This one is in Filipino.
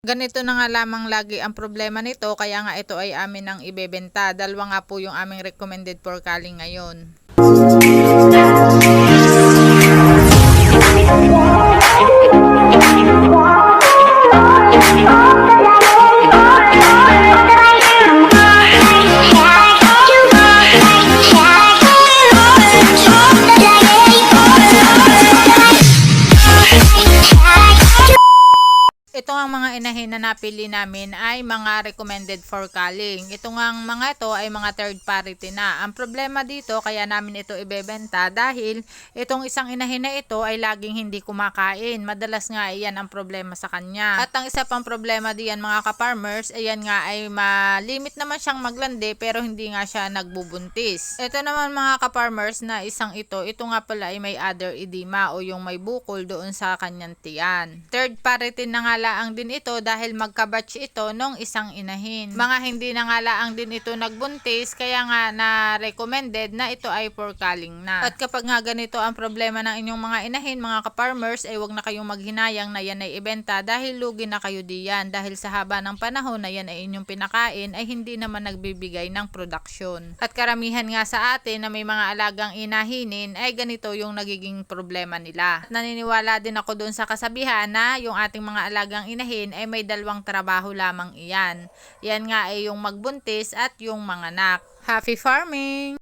Ganito na nga lamang lagi ang problema nito, kaya nga ito ay amin ang ibebenta. Dalawa nga po yung aming recommended for culling ngayon. Ito ang mga inahin na napili namin ay mga recommended for culling. Ito nga mga ito ay mga third party na. Ang problema dito kaya namin ito ibebenta dahil itong isang inahin na ito ay laging hindi kumakain. Madalas nga iyan ang problema sa kanya. At ang isa pang problema diyan mga ka-farmers, ayan nga ay malimit naman siyang maglandi pero hindi nga siya nagbubuntis. Ito naman mga ka-farmers na isang ito nga pala ay may other edema o yung may bukol doon sa kanyang tiyan. Third party na nga laang din ito dahil magkabatch ito nung isang inahin. Mga hindi na nga laang din ito nagbuntis kaya nga na-recommended na ito ay for culling na. At kapag nga ganito ang problema ng inyong mga inahin mga ka-farmers ay huwag na kayong maghinayang na yan ay ibenta dahil lugi na kayo diyan dahil sa haba ng panahon na yan ay inyong pinakain ay hindi naman nagbibigay ng produksyon. At karamihan nga sa atin na may mga alagang inahinin ay ganito yung nagiging problema nila. At naniniwala din ako doon sa kasabihan na yung ating mga alagang inahin ay may dalawang trabaho lamang iyan. Yan nga ay yung magbuntis at yung manganak. Happy farming!